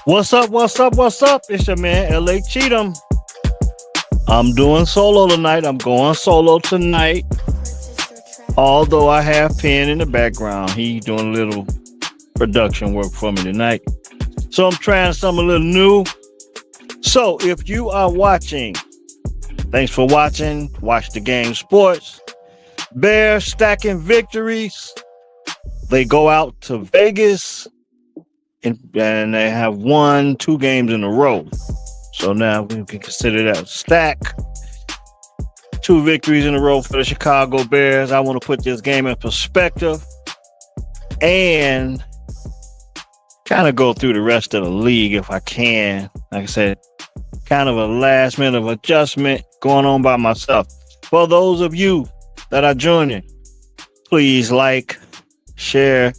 What's up? What's up? What's up? It's your man LA Cheatham. I'm doing solo tonight. I'm going solo tonight. Although I have Penn in the background, he doing a little production work for me tonight. So I'm trying something a little new. So if you are watching, thanks for watching. Watch the game sports. Bears stacking victories. They go out to Vegas and they have won 2 games in a row. So now we can consider that a stack. 2 victories in a row for the Chicago Bears. I want to put this game in perspective and kind of go through the rest of the league if I can. Like I said, kind of a last minute of adjustment going on by myself. For those of you that are joining, please like, share,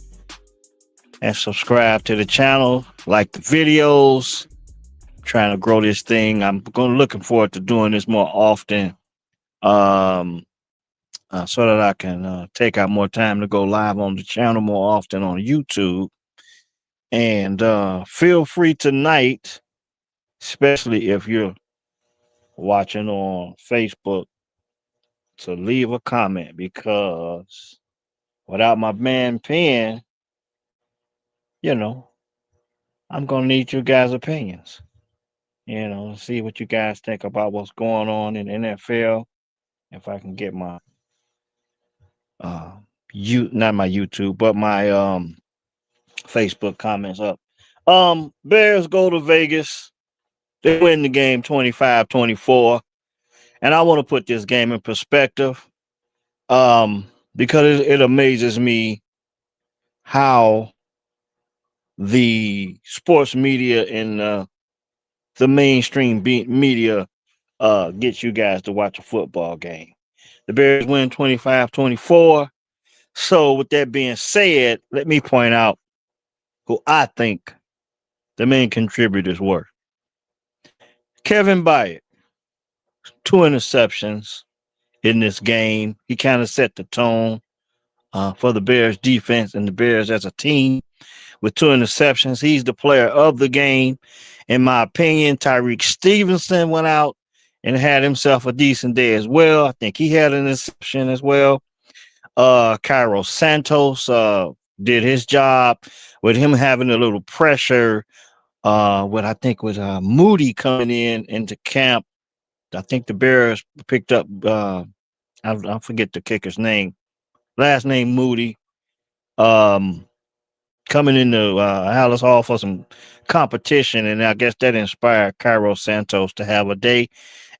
and subscribe to the channel. Like the videos. I'm trying to grow this thing. I'm looking forward to doing this more often. Um, so that I can take out more time to go live on the channel more often on YouTube. And feel free tonight, especially if you're watching on Facebook, to leave a comment because without my man Penn, you know, I'm gonna need you guys' opinions. See what you guys think about what's going on in the NFL. If I can get my uh you not my YouTube, but my Facebook comments up. Bears go to Vegas. They win the game 25-24. And I want to put this game in perspective. Because it amazes me how the sports media and the mainstream media gets you guys to watch a football game. The Bears win 25-24. So with that being said, let me point out who I think the main contributors were. Kevin Byard, 2 interceptions in this game. He kind of set the tone for the Bears defense and the Bears as a team with 2 interceptions. He's the player of the game. In my opinion, Tyreek Stevenson went out and had himself a decent day as well. I think he had an interception as well. Cairo Santos did his job with him having a little pressure. What I think was Moody coming in into camp. I think the Bears picked up. I forget the kicker's name. Last name Moody. Um, Coming into Alice Hall for some competition, and I guess that inspired Cairo Santos to have a day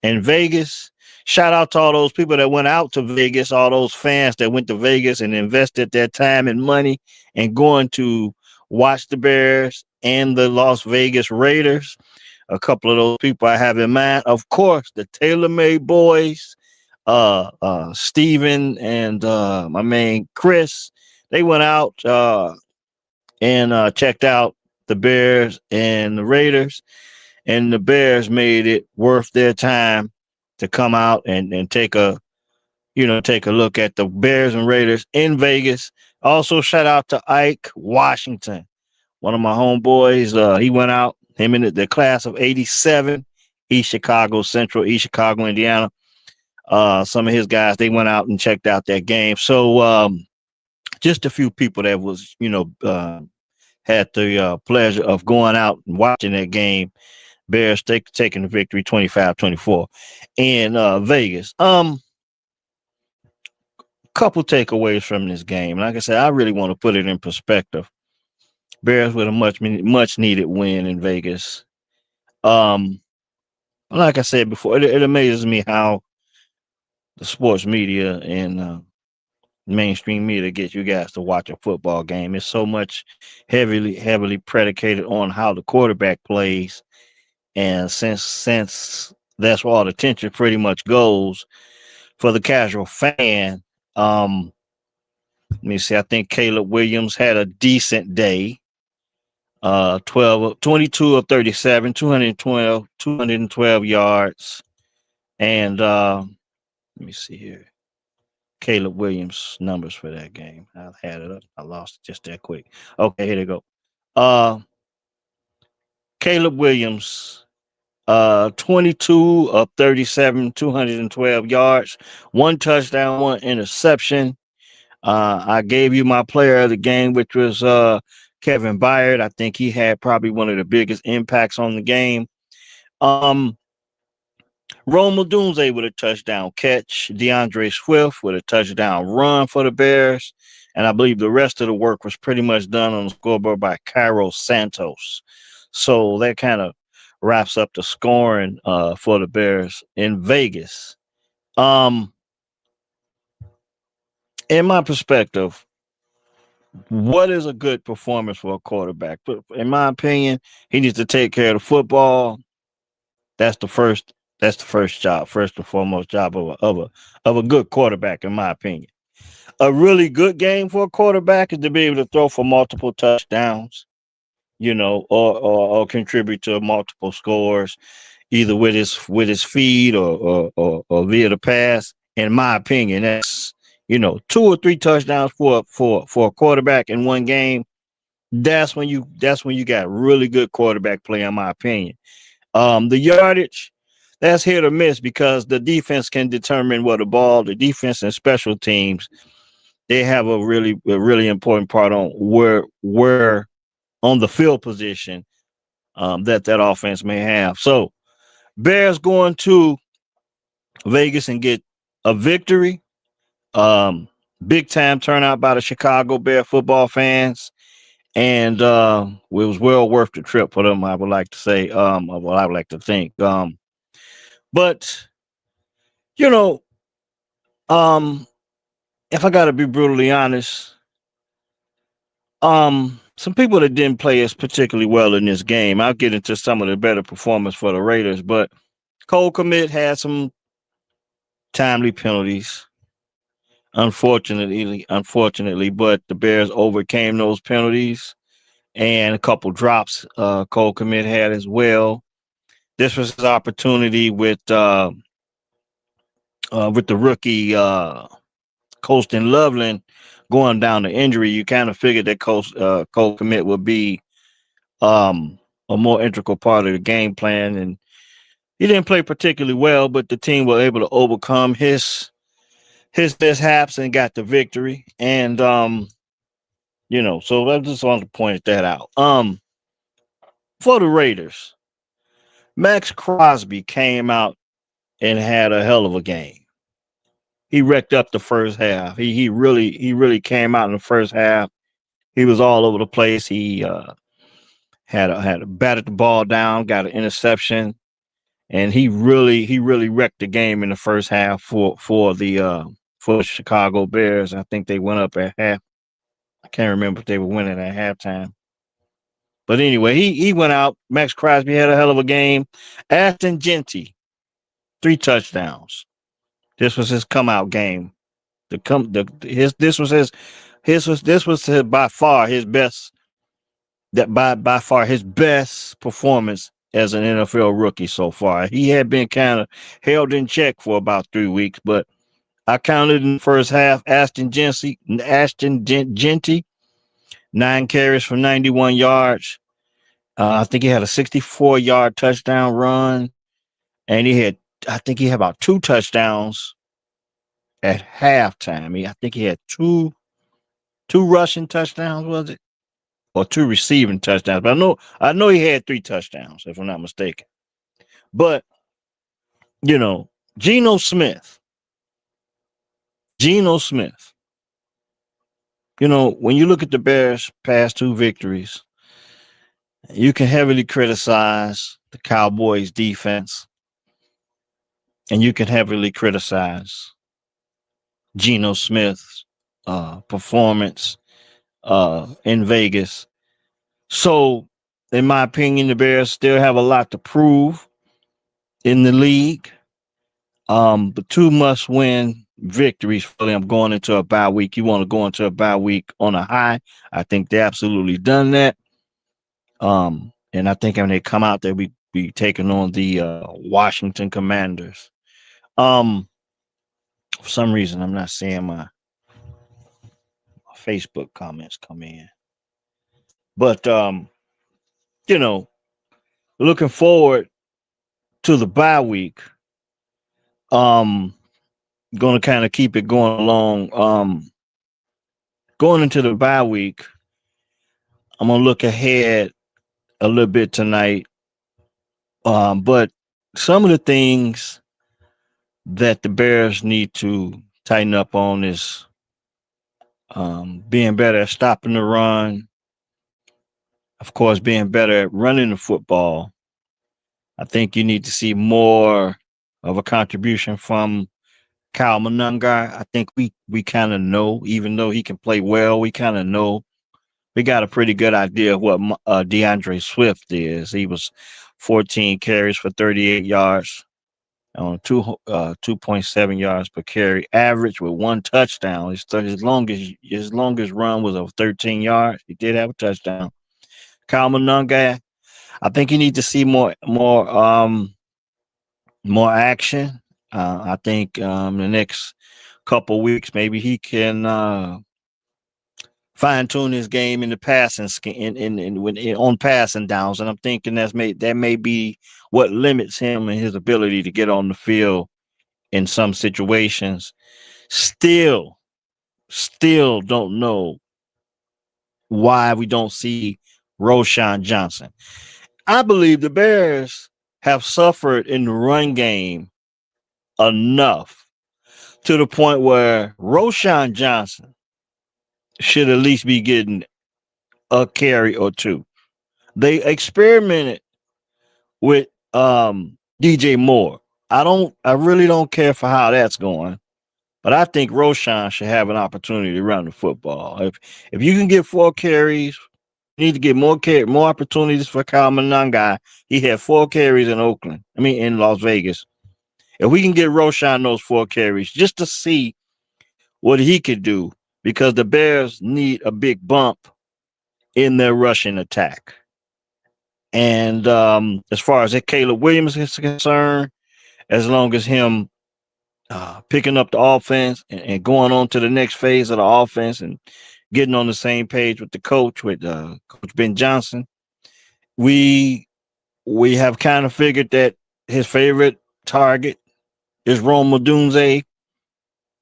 in Vegas. Shout out to all those people that went out to Vegas, all those fans that went to Vegas and invested their time and money and going to watch the Bears and the Las Vegas Raiders. A couple of those people I have in mind. Of course, the Taylor Made boys, Steven and my man Chris. They went out and checked out the Bears and the Raiders, and the Bears made it worth their time to come out and take a look at the Bears and Raiders in Vegas. Also, shout out to Ike Washington, one of my homeboys. He went out, him in the class of '87, East Chicago Central, East Chicago, Indiana. Some of his guys, they went out and checked out that game. So just a few people that was, had the pleasure of going out and watching that game. Bears taking the victory 25-24 in Vegas. Couple takeaways from this game. Like I said, I really want to put it in perspective. Bears with a much needed win in Vegas. Like I said before, it amazes me how the sports media and mainstream media gets you guys to watch a football game. It's so much heavily predicated on how the quarterback plays, and since that's where all the attention pretty much goes for the casual fan. Let me see. I think Caleb Williams had a decent day. 22 of 37, 212 yards. And let me see here. Caleb Williams numbers for that game. I had it up. I lost it just that quick. Okay, here they go. Uh Caleb Williams, 22 of 37, 212 yards, one touchdown, one interception. I gave you my player of the game, which was Kevin Byard. I think he had probably one of the biggest impacts on the game. Um, Rome Odunze with a touchdown catch, DeAndre Swift with a touchdown run for the Bears, and I believe the rest of the work was pretty much done on the scoreboard by Cairo Santos. So that kind of wraps up the scoring for the Bears in Vegas. Um, in my perspective, what is a good performance for a quarterback? But in my opinion, he needs to take care of the football. That's the first. That's the first job, first and foremost job of a good quarterback, in my opinion. A really good game for a quarterback is to be able to throw for multiple touchdowns, or contribute to multiple scores, either with his feet or via the pass. In my opinion, that's two or three touchdowns for a quarterback in one game. That's when you got really good quarterback play, in my opinion. The yardage, that's hit or miss because the defense can determine what the defense and special teams, they have a really important part on where on the field position that offense may have. So Bears going to Vegas and get a victory. Big time turnout by the Chicago Bear football fans. And it was well worth the trip for them, I would like to say. Well, I would like to think. But you know, um, if I gotta be brutally honest, some people that didn't play as particularly well in this game. I'll get into some of the better performance for the Raiders, but Cole Kmet had some timely penalties. Unfortunately, but the Bears overcame those penalties and a couple drops Cole Kmet had as well. This was his opportunity with the rookie Colston Loveland going down to injury. You kind of figured that Cole Kmet would be a more integral part of the game plan, and he didn't play particularly well, but the team were able to overcome his mishaps and got the victory. And so I just wanted to point that out. For the Raiders, Max Crosby came out and had a hell of a game. He wrecked up the first half. He really came out in the first half. He was all over the place. He had batted the ball down, got an interception, and he really wrecked the game in the first half for the Chicago Bears. I think they went up at half. I can't remember if they were winning at halftime. But anyway, he went out. Max Crosby had a hell of a game. Ashton Genty, 3 touchdowns. This was his come out game. This was by far his best, by far his best performance as an NFL rookie so far. He had been kind of held in check for about 3 weeks, but I counted in the first half. Ashton Genty, 9 carries for 91 yards. I think he had a 64-yard touchdown run, and I think he had about 2 touchdowns at halftime. I think he had two rushing touchdowns, was it? Or 2 receiving touchdowns. But I know he had 3 touchdowns, if I'm not mistaken. But, Geno Smith. When you look at the Bears' past 2 victories, you can heavily criticize the Cowboys' defense, and you can heavily criticize Geno Smith's performance in Vegas. So, in my opinion, the Bears still have a lot to prove in the league. The 2 must-win victories for them going into a bye week. You want to go into a bye week on a high. I think they absolutely done that. And I think when they come out, they'll be taking on the Washington Commanders. For some reason, I'm not seeing my Facebook comments come in. But you know, looking forward to the bye week. Um, going to kind of keep it going along. Going into the bye week, I'm gonna look ahead a little bit tonight. But some of the things that the Bears need to tighten up on is being better at stopping the run. Of course, being better at running the football. I think you need to see more of a contribution from Kyle Monunga. I think we kind of know, even though he can play well, we kind of know we got a pretty good idea of what DeAndre Swift is. He was 14 carries for 38 yards on 2.7 yards per carry average with one touchdown. His longest run was of 13 yards. He did have a touchdown. Kyle Monunga, I think you need to see more action. I think the next couple weeks maybe he can fine tune his game in the passing on passing downs, and I'm thinking that may be what limits him and his ability to get on the field in some situations. Still, still don't know why we don't see Roshan Johnson. I believe the Bears have suffered in the run game enough to the point where Roshan Johnson should at least be getting a carry or two. They experimented with DJ Moore. I really don't care for how that's going, but I think Roshan should have an opportunity to run the football. If you can get 4 carries, you need to get more opportunities for Kyle Monangai. He had 4 carries in in Las Vegas. If we can get Roshan those 4 carries just to see what he could do, because the Bears need a big bump in their rushing attack. And as far as Caleb Williams is concerned, as long as him picking up the offense and going on to the next phase of the offense and getting on the same page with the coach, with Coach Ben Johnson, we have kind of figured that his favorite target is Rome Odunze.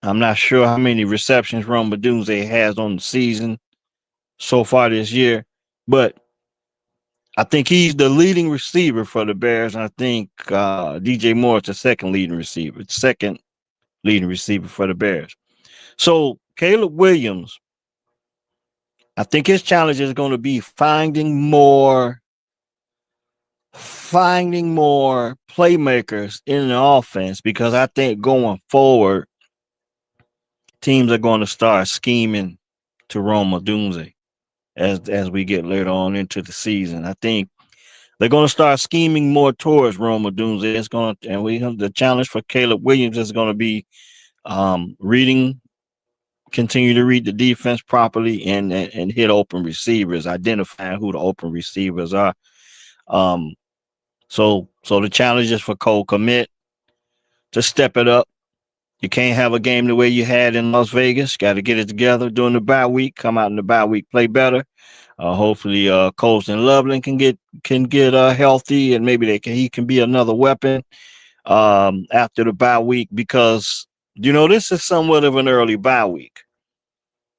I'm not sure how many receptions Rome Odunze has on the season so far this year, but I think he's the leading receiver for the Bears, and I think DJ Moore is the second leading receiver for the Bears. So Caleb Williams, I think his challenge is going to be finding more playmakers in the offense, because I think going forward, teams are going to start scheming to Roma Dunze as we get later on into the season. I think they're going to start scheming more towards Roma Dunze. The challenge for Caleb Williams is going to be reading, continue to read the defense properly, and hit open receivers, identifying who the open receivers are. Um, so the challenge is for Cole Komet to step it up. You can't have a game the way you had in Las Vegas. Got to get it together during the bye week. Come out in the bye week, play better. Hopefully, Colston Loveland can get healthy, and maybe he can be another weapon after the bye week, because this is somewhat of an early bye week.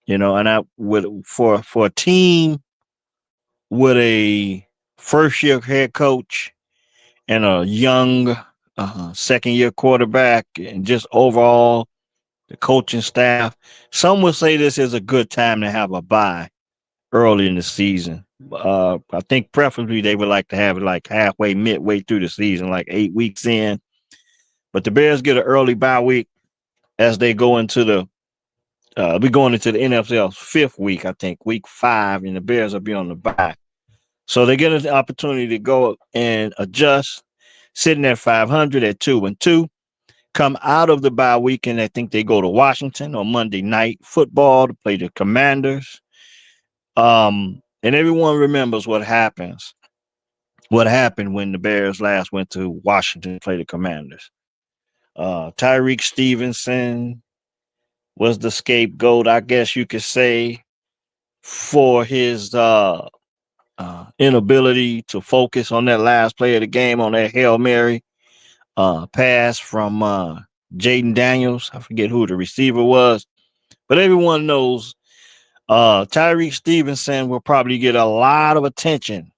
And I would for a team with a first year head coach and a young second year quarterback, and just overall the coaching staff, some would say this is a good time to have a bye early in the season. I think preferably they would like to have it like midway through the season, like 8 weeks in. But the Bears get an early bye week as they go into we're going into the NFL's 5th week, I think, week 5, and the Bears will be on the bye. So they get an opportunity to go and adjust, sitting at 500 at 2-2. Come out of the bye week, and I think they go to Washington on Monday Night Football to play the Commanders. And everyone remembers what happened when the Bears last went to Washington to play the Commanders. Tyreek Stevenson was the scapegoat, I guess you could say, for his inability to focus on that last play of the game on that Hail Mary pass from Jaden Daniels. I forget who the receiver was, but everyone knows Tyreek Stevenson will probably get a lot of attention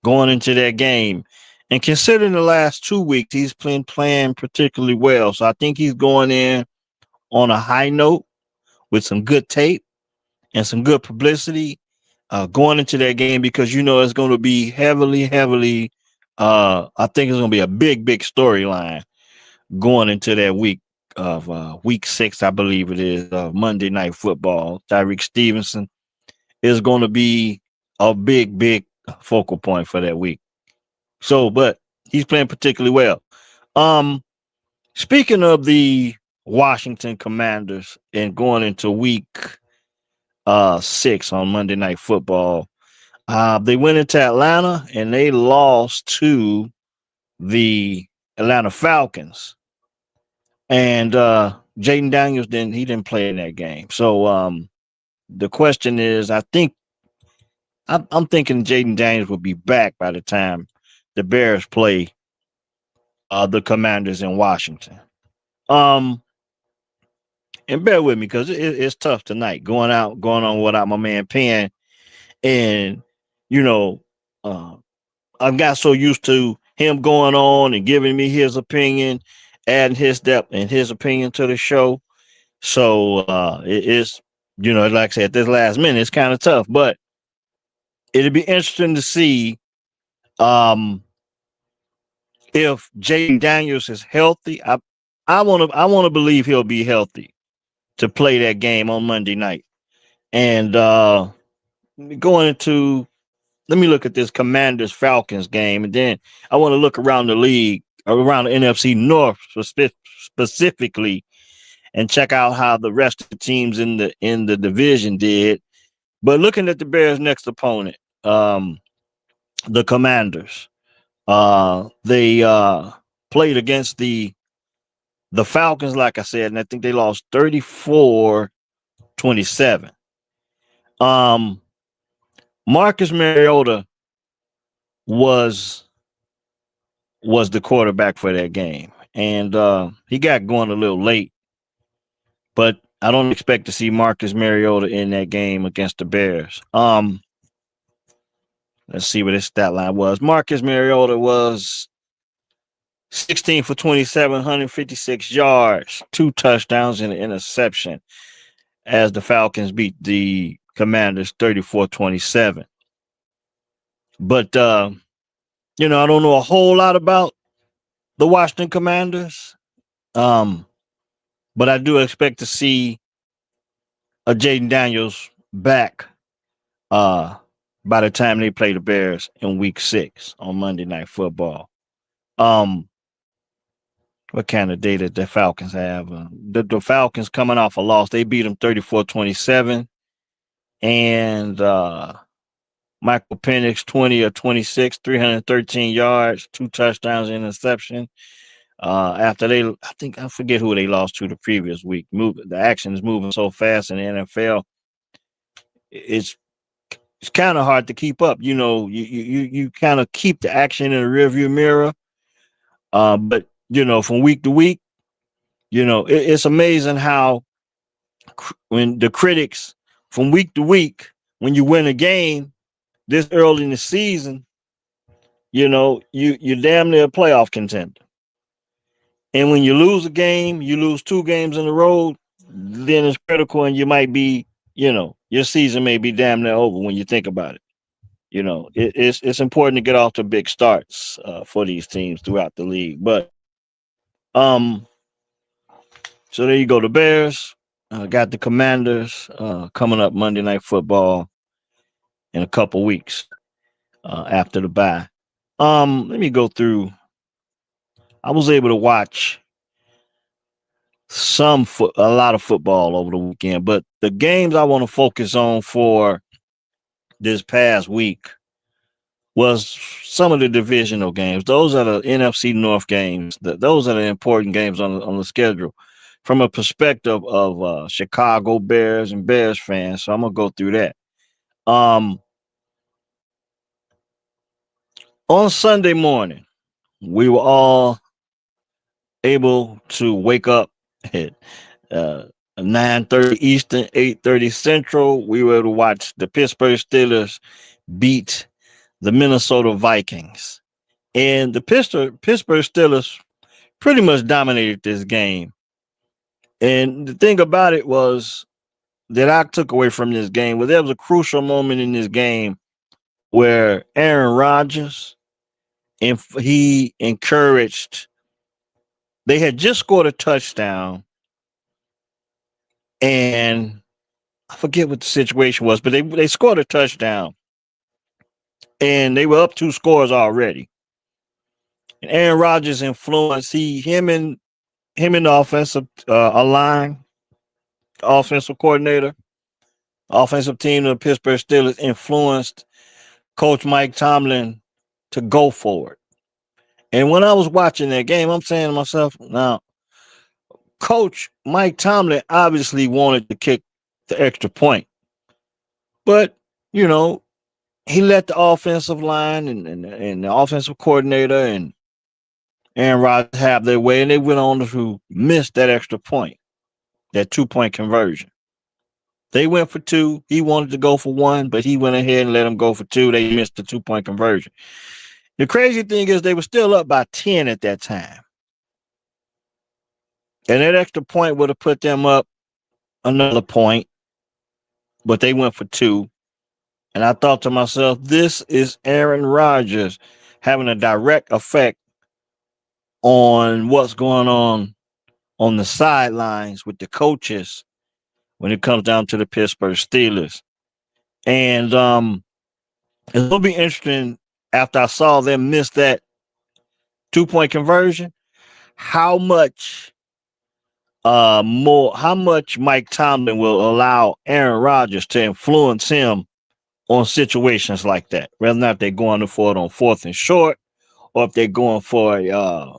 going into that game. And considering the last 2 weeks, he's been playing particularly well. So I think he's going in on a high note with some good tape and some good publicity going into that game because you know it's going to be heavily. I think it's going to be a big storyline going into that week of week 6, I believe it is, Monday Night Football. Tyreek Stevenson is going to be a big focal point for that week. So, but he's playing particularly well. Speaking of the Washington Commanders and going into week 6 on Monday Night Football, they went into Atlanta and they lost to the Atlanta Falcons. And Jaden Daniels didn't play in that game. So the question is, I'm thinking Jaden Daniels will be back by the time the Bears play the Commanders in Washington. And bear with me because it's tough tonight going on without my man Penn. And, you know, I've got so used to him going on and giving me his opinion, adding his depth and his opinion to the show. So it's, like I said, this last minute, it's kind of tough, but it'd be interesting to see if Jaden Daniels is healthy. I want to believe he'll be healthy to play that game on Monday night. And going into, let me look at this Commanders Falcons game, and then I want to look around the league, around the NFC North specifically, and check out how the rest of the teams in the division did. But looking at the Bears' next opponent, the Commanders, they played against the Falcons, like I said, and I think they lost 34-27. Marcus Mariota was the quarterback for that game, and he got going a little late, but I don't expect to see Marcus Mariota in that game against the Bears. Let's see what his stat line was. Marcus Mariota was 16 for 27, 156 yards, 2 touchdowns and an interception as the Falcons beat the Commanders 34-27. But, I don't know a whole lot about the Washington Commanders. But I do expect to see a Jaden Daniels back by the time they play the Bears in week 6 on Monday Night Football. What kind of data the Falcons have? The Falcons coming off a loss. They beat them 34-27. And Michael Penix, 20 of 26, 313 yards, 2 touchdowns, interception. After I forget who they lost to the previous week. The action is moving so fast in the NFL. It's kind of hard to keep up. You kind of keep the action in the rearview mirror. But from week to week, it's amazing how when the critics from week to week, when you win a game this early in the season, you're damn near a playoff contender. And when you lose a game, you lose 2 games in a row, then it's critical, and you might be, your season may be damn near over when you think about it. It's important to get off to big starts for these teams throughout the league. But so there you go. The Bears got the Commanders coming up Monday Night Football in a couple weeks after the bye. Let me go through. I was able to watch a lot of football over the weekend, but the games I want to focus on for this past week was some of the divisional games. Those are the NFC North games. Those are the important games on the schedule from a perspective of Chicago Bears and Bears fans. So I'm gonna go through that. On Sunday morning, we were all able to wake up at uh, 9:30 Eastern, 8:30 Central. We were able to watch the Pittsburgh Steelers beat the Minnesota Vikings. And the Pittsburgh Steelers pretty much dominated this game. And the thing about it was that I took away from this game was there was a crucial moment in this game where Aaron Rodgers and he encouraged. They had just scored a touchdown, and I forget what the situation was, but they scored a touchdown, and they were up 2 scores already. And Aaron Rodgers influenced him and the offensive line, offensive coordinator, offensive team of the Pittsburgh Steelers influenced Coach Mike Tomlin to go for it. And when I was watching that game, I'm saying to myself, now, Coach Mike Tomlin obviously wanted to kick the extra point, but you know, he let the offensive line and the offensive coordinator and Aaron Rodgers have their way, and they went on to miss that extra point, that 2 point conversion. They went for two. He wanted to go for one, but he went ahead and let them go for two. They missed the 2 point conversion. The crazy thing is they were still up by 10 at that time. And that extra point would have put them up another point, but they went for two. And I thought to myself, this is Aaron Rodgers having a direct effect on what's going on the sidelines with the coaches when it comes down to the Pittsburgh Steelers. And it'll be interesting after I saw them miss that 2 point conversion, how much how much Mike Tomlin will allow Aaron Rodgers to influence him on situations like that, whether or not they're going for it on 4th and short, or if they're going for a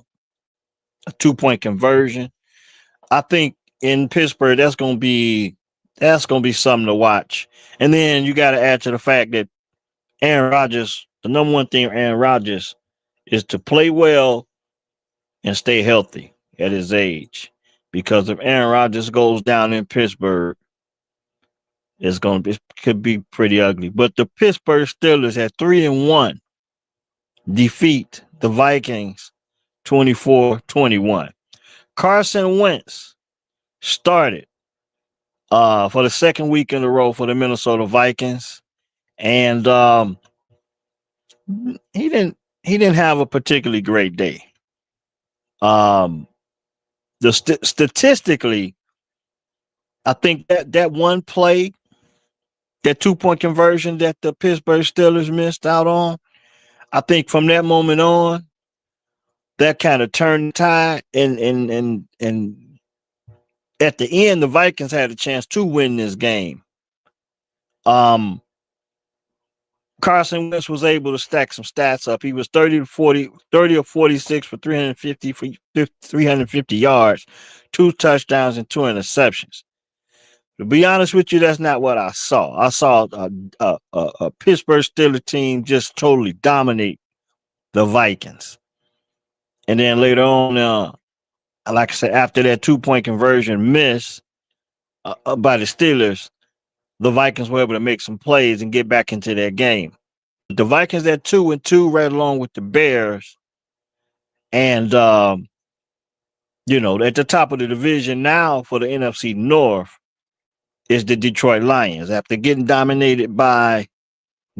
2 point conversion. I think in Pittsburgh that's gonna be something to watch. And then you got to add to the fact that Aaron Rodgers, the number one thing Aaron Rodgers is to play well and stay healthy at his age. Because if Aaron Rodgers goes down in Pittsburgh, it could be pretty ugly. But the Pittsburgh Steelers at 3-1 defeat the Vikings 24-21. Carson Wentz started for the second week in a row for the Minnesota Vikings, and he didn't have a particularly great day. Statistically, I think that one play, that 2 point conversion that the Pittsburgh Steelers missed out on, I think from that moment on, that kind of turned the tide, and at the end, the Vikings had a chance to win this game. Carson Wentz was able to stack some stats up. He was 30 or 46 for 350 yards, 2 touchdowns, and 2 interceptions. To be honest with you, that's not what I saw. I saw a Pittsburgh Steelers team just totally dominate the Vikings. And then later on, like I said, after that 2 point conversion miss by the Steelers, the Vikings were able to make some plays and get back into their game. The Vikings at 2-2, right along with the Bears, and at the top of the division now for the NFC North is the Detroit Lions. After getting dominated by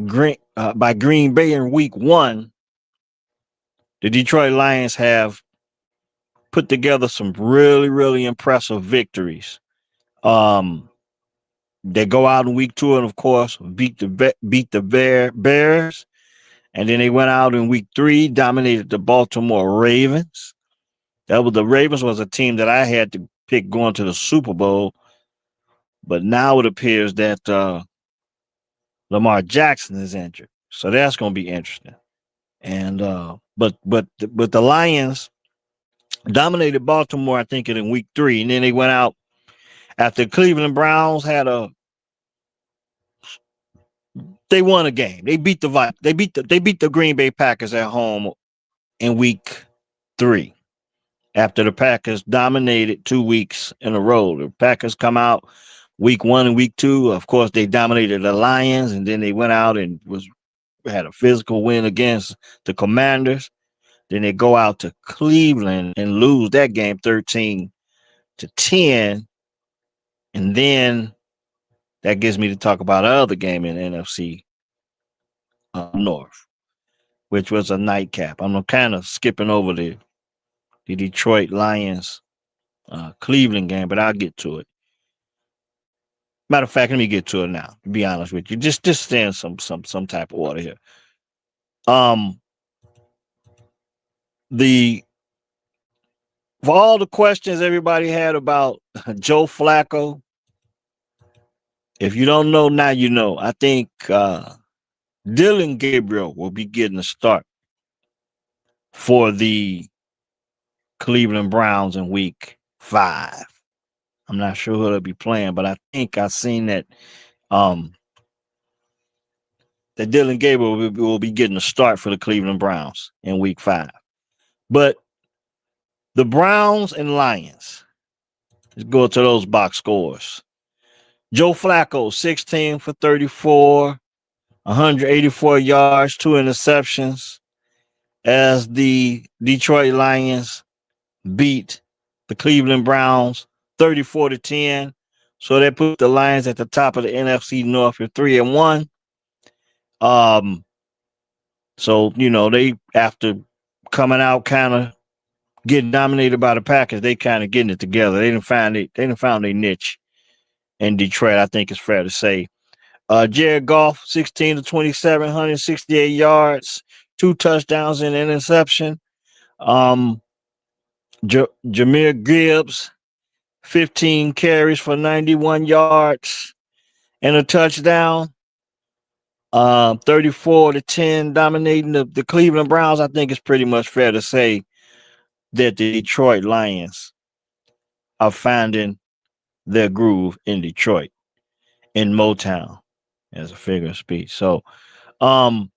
Green Bay in Week 1, the Detroit Lions have put together some really, really impressive victories. They go out in Week 2 and, of course, beat the Bears. And then they went out in Week 3, dominated the Baltimore Ravens. The Ravens was a team that I had to pick going to the Super Bowl. But now it appears that Lamar Jackson is injured. So that's going to be interesting. And but the Lions dominated Baltimore, I think, in Week 3. And then they went out after Cleveland Browns had a They won a game. They beat the Green Bay Packers at home in week 3. After the Packers dominated 2 weeks in a row. The Packers come out week 1 and week 2. Of course, they dominated the Lions, and then they went out and had a physical win against the Commanders. Then they go out to Cleveland and lose that game 13-10. And then that gets me to talk about another game in the NFC North, which was a nightcap. I'm kind of skipping over the Detroit Lions Cleveland game, but I'll get to it. Matter of fact, let me get to it now. To be honest with you, just stay in some type of order here. The For all the questions everybody had about Joe Flacco, if you don't know now, you know. I think Dylan Gabriel will be getting a start for the Cleveland Browns in week 5. I'm not sure who they'll be playing, but I think I've seen that that Dylan Gabriel will be getting a start for the Cleveland Browns in week 5. But the Browns and Lions, let's go to those box scores. Joe Flacco, 16 for 34, 184 yards, 2 interceptions, as the Detroit Lions beat the Cleveland Browns 34-10. So that put the Lions at the top of the NFC North at 3-1. So, they, after coming out kind of getting dominated by the Packers, they kind of getting it together. They didn't find their niche in Detroit, I think it's fair to say. Jared Goff, 16-27, 168 yards, 2 touchdowns and an interception. Jahmyr Gibbs, 15 carries for 91 yards and a touchdown. 34-10, dominating the Cleveland Browns. I think it's pretty much fair to say that the Detroit Lions are finding their groove in Detroit, in Motown, as a figure of speech. So, then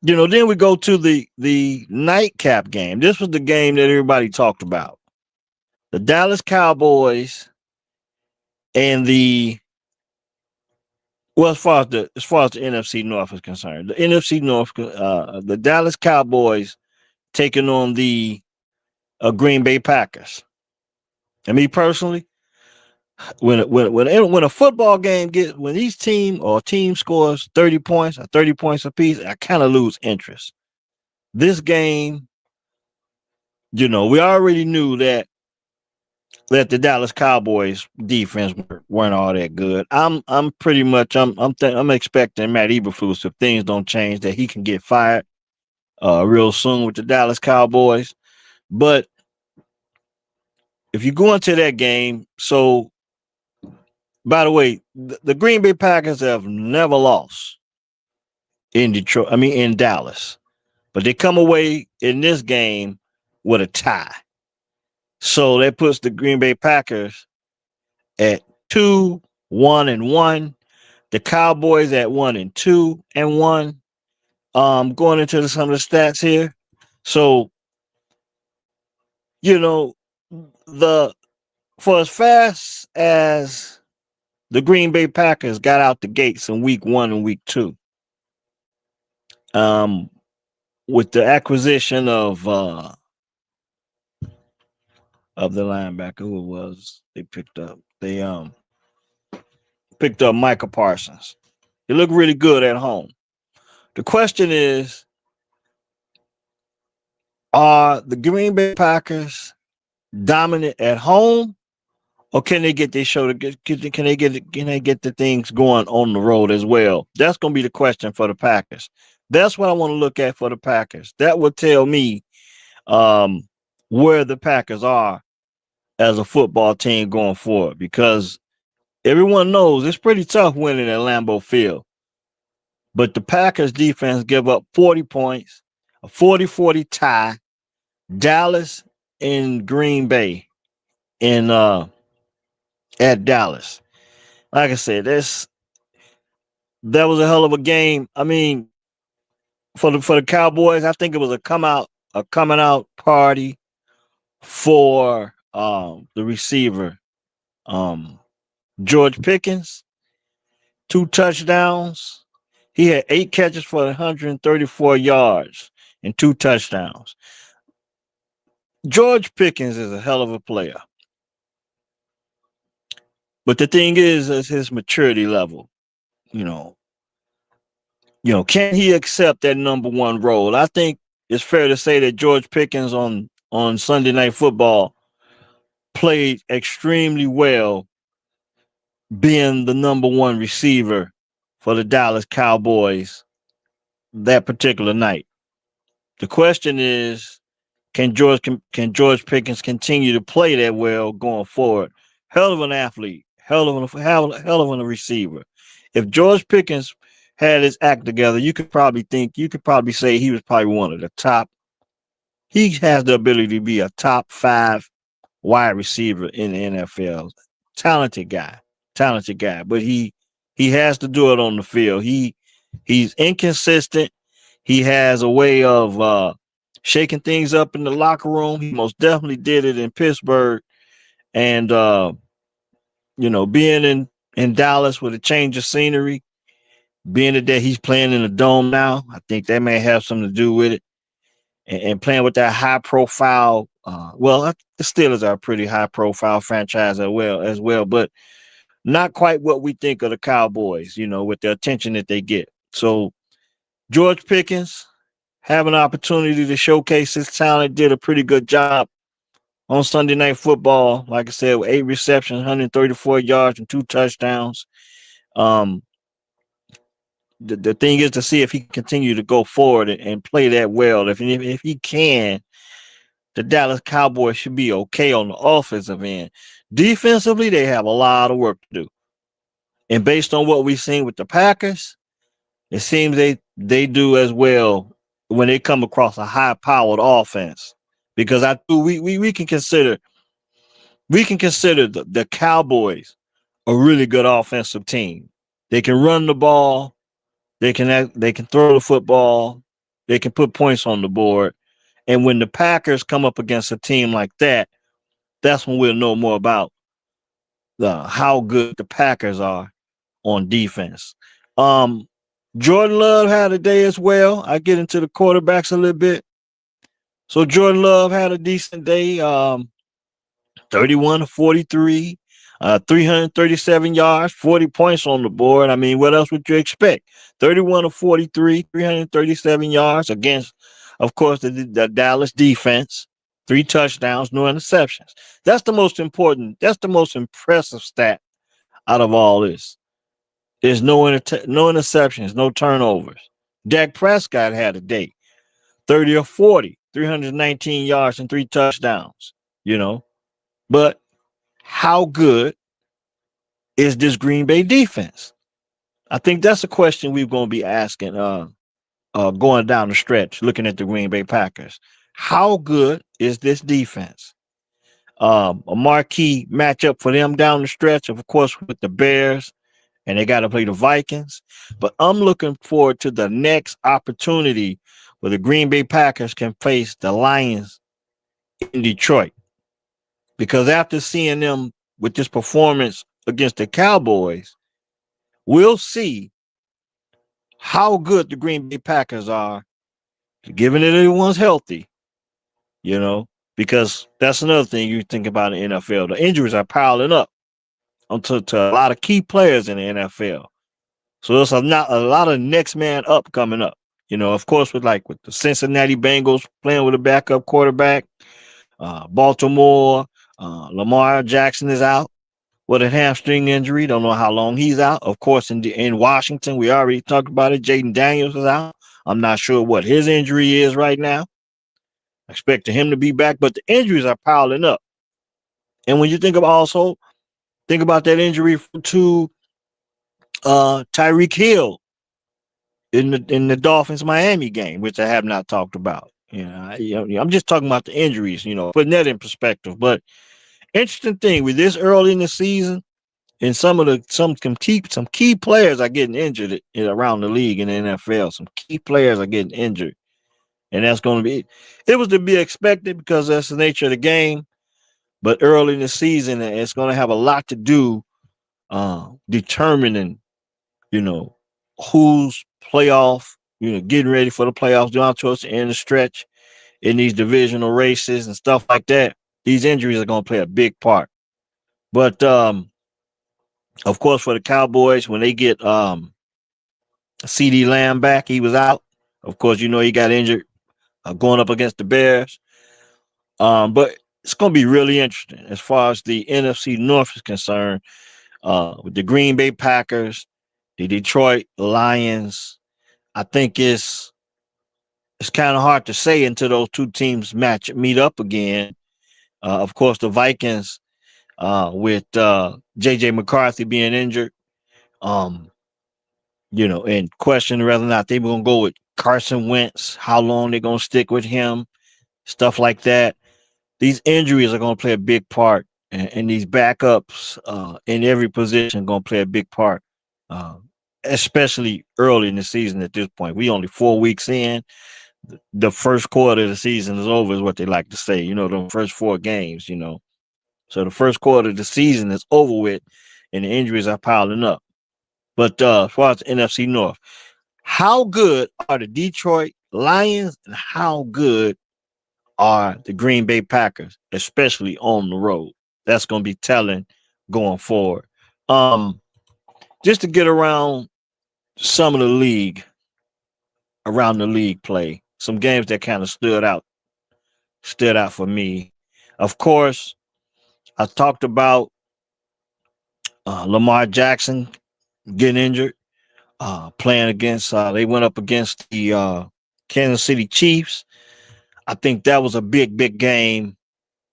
we go to the nightcap game. This was the game that everybody talked about. The Dallas Cowboys and as far as the NFC North is concerned, the NFC North, the Dallas Cowboys taking on the Green Bay Packers. And me personally, when a football game when these team scores 30 points or 30 points apiece, I kind of lose interest. This game, we already knew that the Dallas Cowboys defense weren't all that good. I'm expecting Matt Eberflus, if things don't change, that he can get fired real soon with the Dallas Cowboys. But if you go into that game, so by the way, the Green Bay Packers have never lost in Dallas, but they come away in this game with a tie. So that puts the Green Bay Packers at 2-1-1. The Cowboys at 1-2-1. Going into some of the stats here. So, for as fast as the Green Bay Packers got out the gates in week 1 and week 2, with the acquisition of the linebacker, who it was they picked up. They picked up Micah Parsons. He looked really good at home. The question is, are the Green Bay Packers dominant at home, or can they get their show can they get the things going on the road as well? That's going to be the question for the Packers. That's what I want to look at for the Packers. That will tell me where the Packers are as a football team going forward, because everyone knows it's pretty tough winning at Lambeau Field. But the Packers defense give up 40 points, a 40-40 tie. Dallas and Green Bay at Dallas. Like I said, That was a hell of a game. I mean, for the Cowboys, I think it was a coming out party for the receiver. Um George Pickens, 2 touchdowns. He had 8 catches for 134 yards and 2 touchdowns. George Pickens is a hell of a player. But the thing is his maturity level. You know, can he accept that number one role? I think it's fair to say that George Pickens on Sunday Night Football played extremely well, being the number one receiver for the Dallas Cowboys that particular night. The question is, can George Pickens continue to play that well going forward? Hell of an athlete, hell of a receiver. If George Pickens had his act together, you could probably say he was probably one of the top. He has the ability to be a top 5 wide receiver in the NFL. Talented guy, talented guy, but he has to do it on the field. He's inconsistent. He has a way of shaking things up in the locker room. He most definitely did it in Pittsburgh, and being in Dallas with a change of scenery, being that he's playing in the dome now, I think that may have something to do with it. And playing with that high profile, the Steelers are a pretty high profile franchise as well, but not quite what we think of the Cowboys, with the attention that they get. So George Pickens have an opportunity to showcase his talent, did a pretty good job on Sunday Night Football. Like I said, with 8 receptions, 134 yards, and 2 touchdowns. Um, the thing is to see if he can continue to go forward and play that well. If he can, the Dallas Cowboys should be okay on the offensive end. Defensively, they have a lot of work to do. And based on what we've seen with the Packers, it seems they do as well when they come across a high-powered offense. Because we can consider the Cowboys a really good offensive team. They can run the ball, they can throw the football, they can put points on the board. And when the Packers come up against a team like that, that's when we'll know more about how good the Packers are on defense. Jordan Love had a day as well. I get into the quarterbacks a little bit. So Jordan Love had a decent day. 31 to 43, 337 yards, 40 points on the board. I mean, what else would you expect? 31 to 43, 337 yards against, of course, the Dallas defense. 3 touchdowns, no interceptions. That's the most important. That's the most impressive stat out of all this. There's no interceptions, no turnovers. Dak Prescott had a day, 30 or 40, 319 yards and 3 touchdowns, But how good is this Green Bay defense? I think that's a question we're going to be asking going down the stretch, looking at the Green Bay Packers. How good is this defense? A marquee matchup for them down the stretch, of course, with the Bears, and they got to play the Vikings. But I'm looking forward to the next opportunity where the Green Bay Packers can face the Lions in Detroit. Because after seeing them with this performance against the Cowboys, we'll see how good the Green Bay Packers are, given that everyone's healthy, because that's another thing you think about in the NFL. The injuries are piling up to a lot of key players in the NFL. So there's not a lot of next man up coming up. Of course, with the Cincinnati Bengals playing with a backup quarterback, Baltimore, Lamar Jackson is out with a hamstring injury. Don't know how long he's out. Of course, in Washington, we already talked about it. Jaden Daniels is out. I'm not sure what his injury is right now. I expect him to be back, but the injuries are piling up. And when you think about that injury to Tyreek Hill in the Dolphins Miami game, which I have not talked about. I'm just talking about the injuries, putting that in perspective. But interesting thing with this early in the season, And some key players are getting injured around the league in the NFL. Some key players are getting injured, and that's going to be. It was to be expected because that's the nature of the game. But early in the season, it's going to have a lot to do determining, you know, who's playoff, getting ready for the playoffs down towards the end of the stretch in these divisional races and stuff like that. These injuries are going to play a big part. But of course, for the Cowboys, when they get CD Lamb back, he was out. Of course, he got injured going up against the Bears. But it's going to be really interesting as far as the NFC North is concerned. With the Green Bay Packers, the Detroit Lions, I think it's kind of hard to say until those two teams meet up again. Of course, the Vikings with JJ McCarthy being injured, um, and question whether or not they were going to go with Carson Wentz, how long they're going to stick with him, stuff like that. These injuries are going to play a big part, and these backups in every position are going to play a big part, uh, especially early in the season at this point. We only 4 weeks in. The first quarter of the season is over, is what they like to say. The first 4 games. So the first quarter of the season is over with, and the injuries are piling up. But as far as the NFC North, how good are the Detroit Lions, and how good are the Green Bay Packers, especially on the road? That's going to be telling going forward. Um, just to get some of the around the league play, some games that kind of stood out for me. Of course, I talked about Lamar Jackson getting injured, playing against. They went up against the Kansas City Chiefs. I think that was a big, big game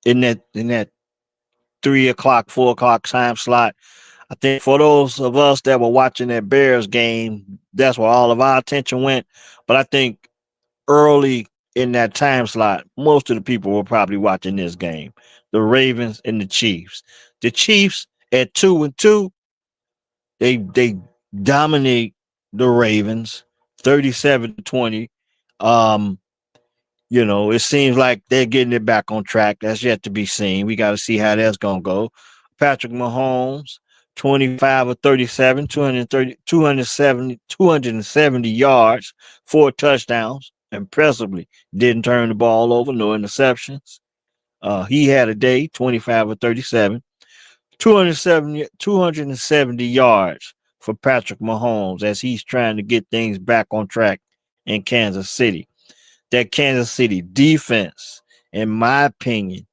in that 3 o'clock, 4 o'clock time slot. I think for those of us that were watching that Bears game, that's where all of our attention went. But I think early in that time slot, most of the people were probably watching this game. The Ravens and the Chiefs. The Chiefs at 2-2, they dominate the Ravens 37-20. Um, it seems like they're getting it back on track. That's yet to be seen. We got to see how that's going to go. Patrick Mahomes, 25 or 37, 270 yards, 4 touchdowns. Impressively. Didn't turn the ball over, no interceptions. He had a day, 25 or 37, 270 yards for Patrick Mahomes as he's trying to get things back on track in Kansas City. That Kansas City defense, in my opinion,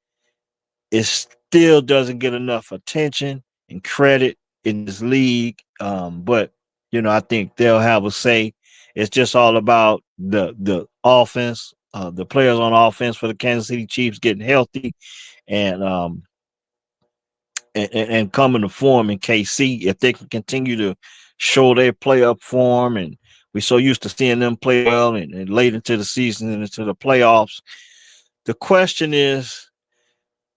it still doesn't get enough attention and credit in this league. But I think they'll have a say. It's just all about the offense, the players on offense for the Kansas City Chiefs getting healthy and and coming to form in KC. If they can continue to show their play up form, and we're so used to seeing them play well and late into the season and into the playoffs. The question is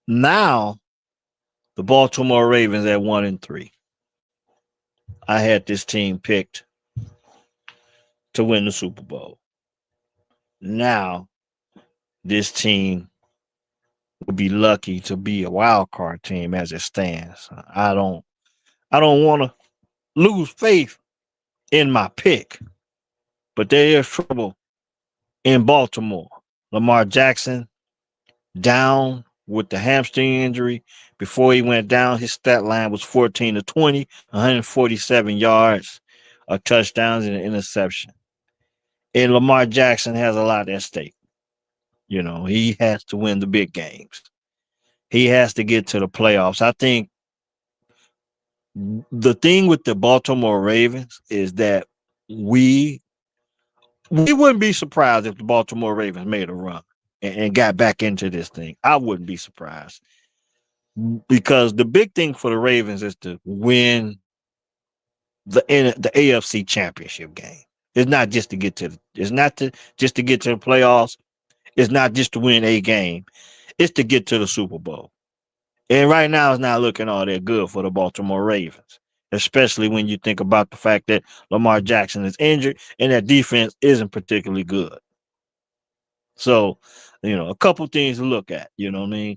now the Baltimore Ravens at 1-3. I had this team picked to win the Super Bowl. Now this team will be lucky to be a wild card team as it stands. I don't want to lose faith in my pick, but there is trouble in Baltimore. Lamar Jackson down with the hamstring injury. Before he went down, his stat line was 14-20, 147 yards, touchdowns, and an interception. And Lamar Jackson has a lot at stake. He has to win the big games. He has to get to the playoffs. I think the thing with the Baltimore Ravens is that we wouldn't be surprised if the Baltimore Ravens made a run and got back into this thing. I wouldn't be surprised because the big thing for the Ravens is to win the AFC Championship game. It's not just to get to just to get to the playoffs. It's not just to win a game. It's to get to the Super Bowl. And right now, it's not looking all that good for the Baltimore Ravens, especially when you think about the fact that Lamar Jackson is injured and that defense isn't particularly good. So, a couple things to look at. You know what I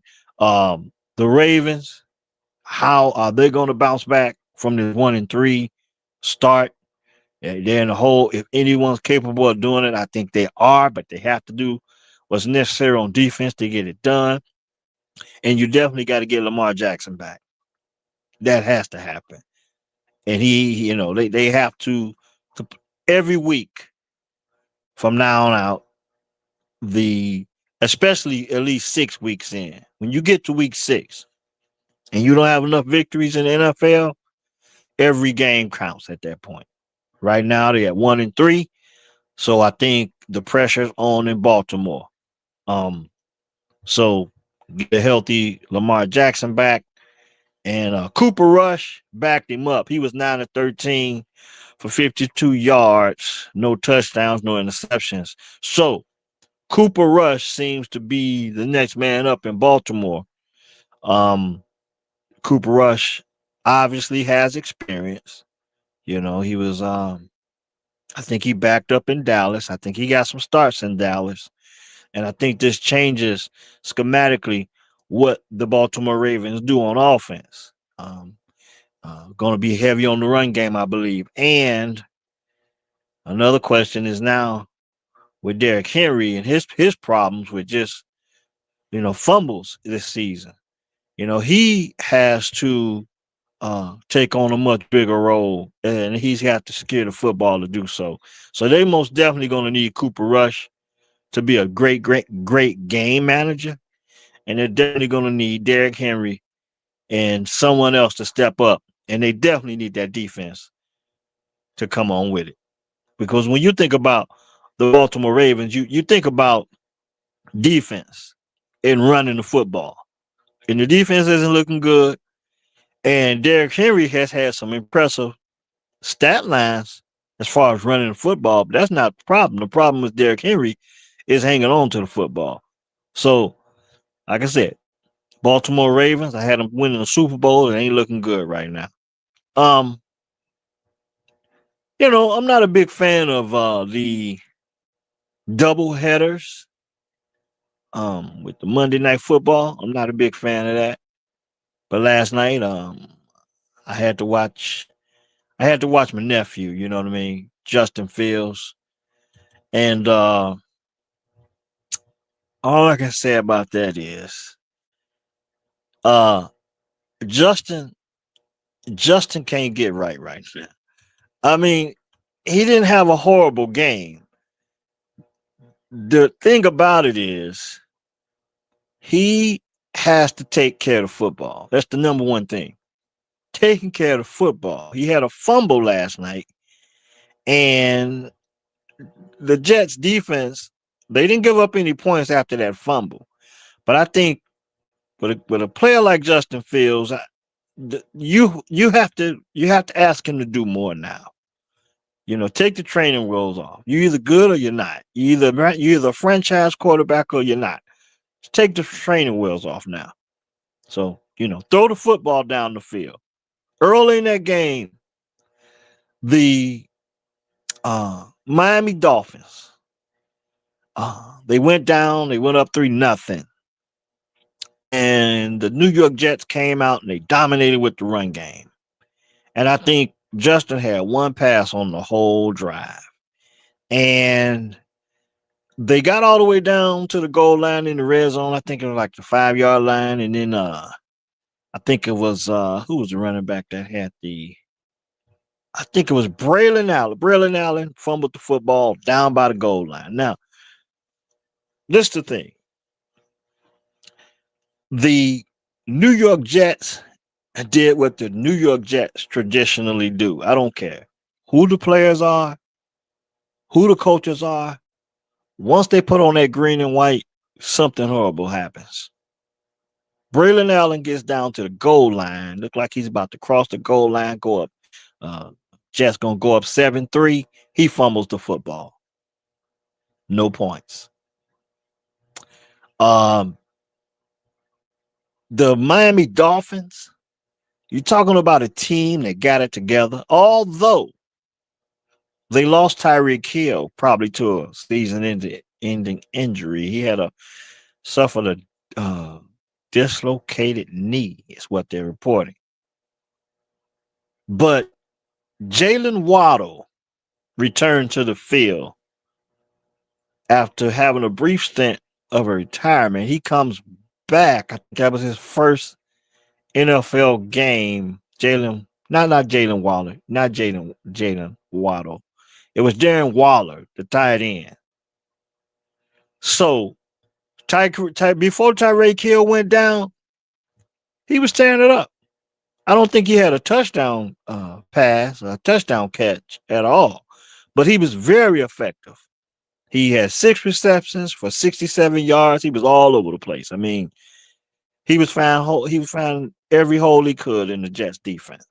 mean? The Ravens, how are they going to bounce back from this 1-3 start? They're in the hole. If anyone's capable of doing it, I think they are, but they have to do what's necessary on defense to get it done. And you definitely got to get Lamar Jackson back. That has to happen. And they have to every week from now on out, the especially at least 6 weeks in. When you get to week 6 and you don't have enough victories in the NFL, every game counts at that point. Right now they're at 1-3. So I think the pressure's on in Baltimore. So get a healthy Lamar Jackson back. And Cooper Rush backed him up. He was 9-13 for 52 yards, no touchdowns, no interceptions. So Cooper Rush seems to be the next man up in Baltimore. Cooper Rush obviously has experience. He was I think he backed up in Dallas. I think he got some starts in Dallas. And I think this changes schematically what the Baltimore Ravens do on offense. Going to be heavy on the run game, I believe. And another question is now with Derrick Henry and his problems with just fumbles this season. He has to take on a much bigger role, and he's got to secure the football to do so. So they most definitely going to need Cooper Rush to be a great, great, great game manager, and they're definitely going to need Derrick Henry and someone else to step up, and they definitely need that defense to come on with it. Because when you think about the Baltimore Ravens, you think about defense and running the football, and the defense isn't looking good. And Derrick Henry has had some impressive stat lines as far as running the football, but that's not the problem. The problem with Derrick Henry is hanging on to the football. So, like I said, Baltimore Ravens, I had them winning the Super Bowl. It ain't looking good right now. Um, I'm not a big fan of the double headers with the Monday night football. I'm not a big fan of that. But last night, I had to watch I had to watch my nephew, you know what I mean? Justin Fields. And all I can say about that is uh Justin Justin can't get right now. I mean, he didn't have a horrible game. The thing about it is he has to take care of football. That's the number one thing. Taking care of the football. He had a fumble last night, and the Jets defense, they didn't give up any points after that fumble. But I think with a player like Justin Fields, you have to ask him to do more now. Take the training wheels off. You're either good or you're not. You're either a franchise quarterback or you're not. Just take the training wheels off now. So throw the football down the field. Early in that game, the Miami Dolphins, they went down. They went up 3-0. And the New York Jets came out and they dominated with the run game. And I think Justin had one pass on the whole drive. And they got all the way down to the goal line in the red zone. I think it was like the 5-yard line. And then I think it was who was the running back that had I think it was Braylon Allen. Braylon Allen fumbled the football down by the goal line. Now, this is the thing. The New York Jets did what the New York Jets traditionally do. I don't care who the players are, who the coaches are. Once they put on that green and white, something horrible happens. Braylon Allen gets down to the goal line. Look like he's about to cross the goal line, go up. Uh, Jets going to go up 7-3. He fumbles the football. No points. Um, The Miami Dolphins, you're talking about a team that got it together, although they lost Tyreek Hill probably to a season-ending injury. He had a suffered a dislocated knee, is what they're reporting. But Jalen Waddle returned to the field after having a brief stint of a retirement. He comes back. I think that was his first NFL game. Not Jalen Waller, not Jalen Waddle. It was Darren Waller, the tight end. So before Tyreek Hill went down, he was tearing it up. I don't think he had a touchdown pass, a touchdown catch at all, but he was very effective. He had 6 receptions for 67 yards. He was all over the place. I mean, he was found every hole he could in the Jets defense.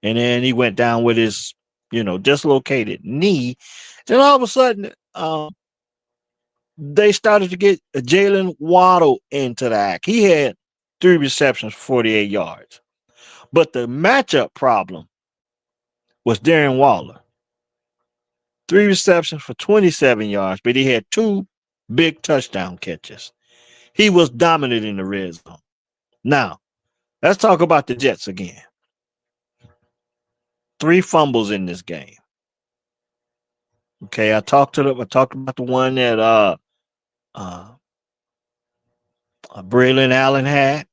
And then he went down with his, dislocated knee. Then all of a sudden, they started to get Jalen Waddle into the act. He had 3 receptions, 48 yards. But the matchup problem was Darren Waller. 3 receptions for 27 yards, but he had 2 big touchdown catches. He was dominant in the red zone. Now, let's talk about the Jets again. 3 fumbles in this game. Okay, I talked about the one that Braylon Allen had,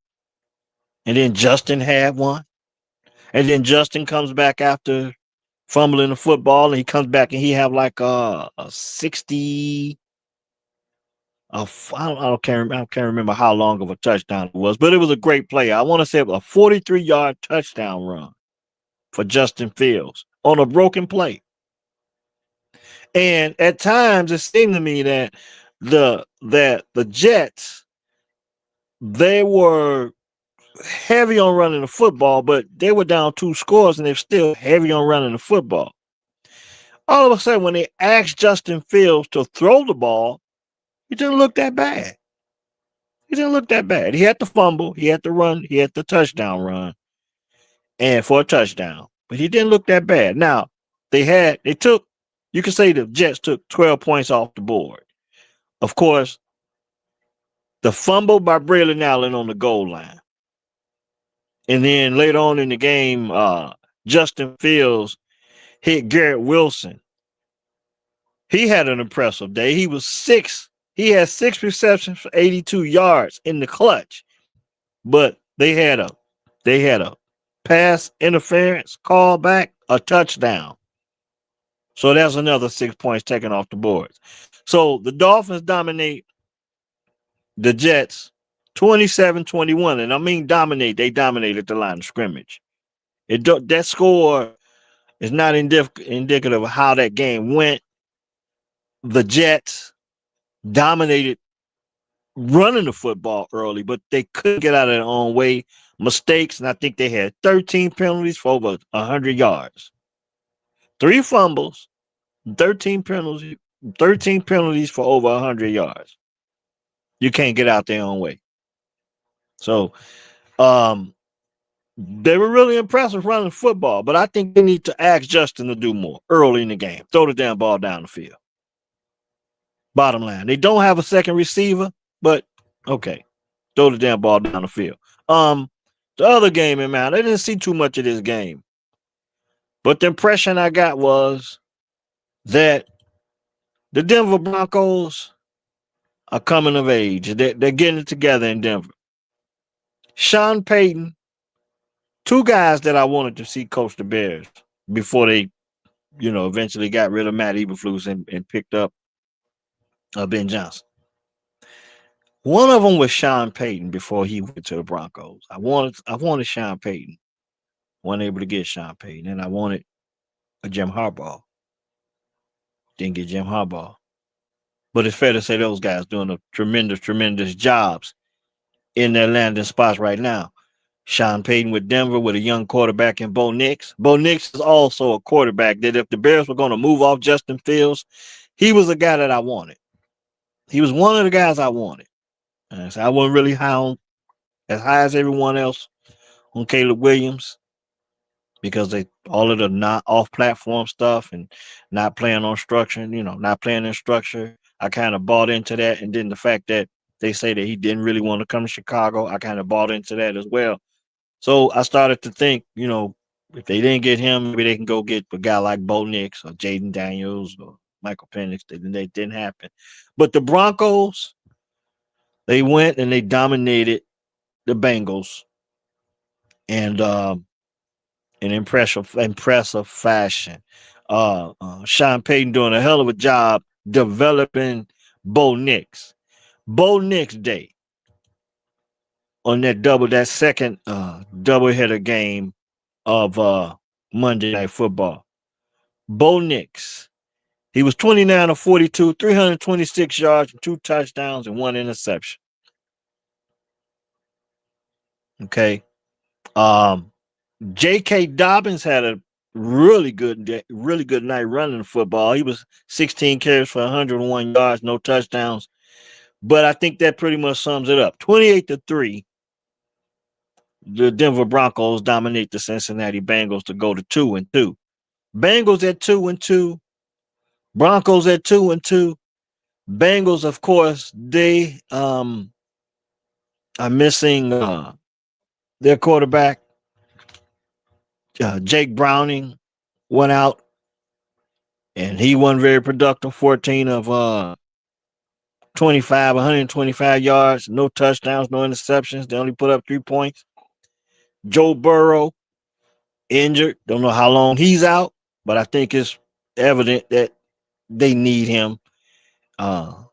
and then Justin had one. And then Justin comes back after fumbling the football, and he comes back and he have like a 60. I can't remember how long of a touchdown it was, but it was a great play. I want to say a 43-yard touchdown run for Justin Fields on a broken play. And at times it seemed to me that the Jets, they were heavy on running the football, but they were down 2 scores and they're still heavy on running the football. All of a sudden, when they asked Justin Fields to throw the ball, he didn't look that bad. He didn't look that bad. He had the fumble, he had the run, he had the touchdown run, and for a touchdown. But he didn't look that bad. Now, you could say the Jets took 12 points off the board. Of course, the fumble by Braylon Allen on the goal line. And then later on in the game, Justin Fields hit Garrett Wilson. He had an impressive day. He had 6 receptions for 82 yards in the clutch. But they had a pass interference call back, a touchdown. So that's another 6 points taken off the board. So the Dolphins dominate the Jets 27-21. And I mean dominate. They dominated the line of scrimmage. That score is not indicative of how that game went. The Jets dominated running the football early, but they couldn't get out of their own way. Mistakes, and I think they had 13 penalties for over 100 yards. 3 fumbles, 13 penalties for over 100 yards. You can't get out their own way. So, they were really impressive running football, but I think they need to ask Justin to do more early in the game. Throw the damn ball down the field. Bottom line, they don't have a second receiver, but okay, throw the damn ball down the field. The other game, man, I didn't see too much of this game, but the impression I got was that the Denver Broncos are coming of age. They're getting it together in Denver. Sean Payton, 2 guys that I wanted to see coach the Bears before they, eventually got rid of Matt Eberflus and picked up Ben Johnson. One of them was Sean Payton before he went to the Broncos. I wanted Sean Payton. Wasn't able to get Sean Payton, and I wanted a Jim Harbaugh. Didn't get Jim Harbaugh. But it's fair to say those guys doing a tremendous jobs in their landing spots right now. Sean Payton with Denver with a young quarterback in Bo Nix. Bo Nix is also a quarterback that if the Bears were going to move off Justin Fields, he was a guy that I wanted. He was one of the guys I wanted. So I wasn't really high as high as everyone else on Caleb Williams because they all of the not off platform stuff and not playing on structure, not playing in structure. I kind of bought into that. And then the fact that they say that he didn't really want to come to Chicago, I kind of bought into that as well. So I started to think, if they didn't get him, maybe they can go get a guy like Bo Nix or Jaden Daniels or Michael Penix. That didn't happen. But the Broncos, they went and they dominated the Bengals and in impressive fashion. Sean Payton doing a hell of a job developing Bo Nix. Bo Nix Day on that second doubleheader game of Monday Night Football. Bo Nix. He was 29 of 42, 326 yards, 2 touchdowns, and 1 interception. Okay. J.K. Dobbins had a really good night running the football. He was 16 carries for 101 yards, no touchdowns. But I think that pretty much sums it up. 28-3. The Denver Broncos dominate the Cincinnati Bengals to go to 2-2. Bengals at 2-2. Broncos at 2-2. Bengals, of course, they are missing their quarterback. Jake Browning went out, and he wasn't very productive. 14 of 25, 125 yards, no touchdowns, no interceptions. They only put up 3 points. Joe Burrow injured. Don't know how long he's out, but I think it's evident that they need him. The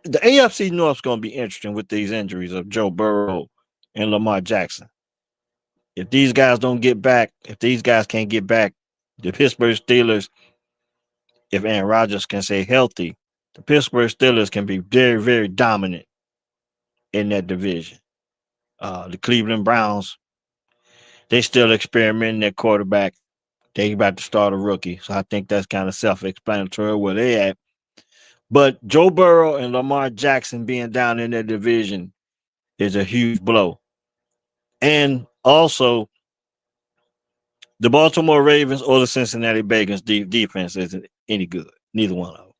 AFC North is going to be interesting with these injuries of Joe Burrow and Lamar Jackson. If these guys don't get back, if these guys can't get back, the Pittsburgh Steelers, if Aaron Rodgers can stay healthy, the Pittsburgh Steelers can be very, very dominant in that division. The Cleveland Browns, they still experimenting at quarterback. They about to start a rookie. So I think that's kind of self-explanatory where they at. But Joe Burrow and Lamar Jackson being down in that division is a huge blow. And also, the Baltimore Ravens or the Cincinnati Bengals defense isn't any good. Neither one of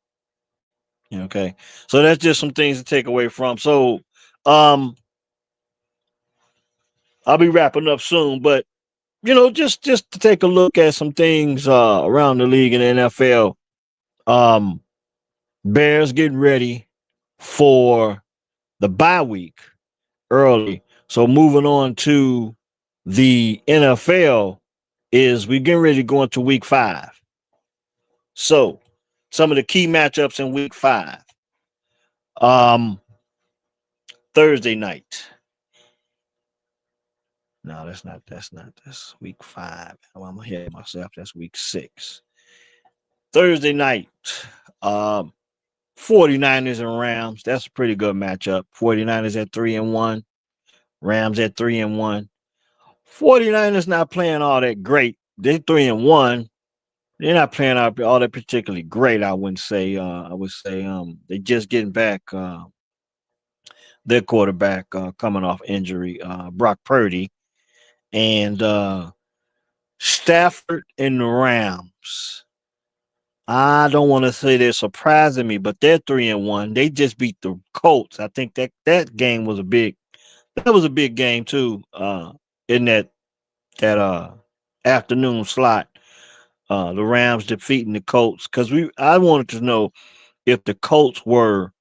them. Okay. So that's just some things to take away from. So I'll be wrapping up soon, but just to take a look at some things around the league in the NFL. Bears getting ready for the bye week early. So moving on to the NFL is we getting ready to go into week 5. So some of the key matchups in week 5. Thursday night. No, that's week 5. I'm ahead of myself. That's week 6. Thursday night. 49ers and Rams. That's a pretty good matchup. 49ers at 3-1. Rams at 3-1. 49ers not playing all that great. They're 3-1. They're not playing all that particularly great, I wouldn't say. I would say they just getting back their quarterback coming off injury, Brock Purdy. And Stafford and the Rams. I don't want to say they're surprising me, but they're 3-1. They just beat the Colts. I think that game was a big game too. In that afternoon slot, the Rams defeating the Colts because I wanted to know if the Colts were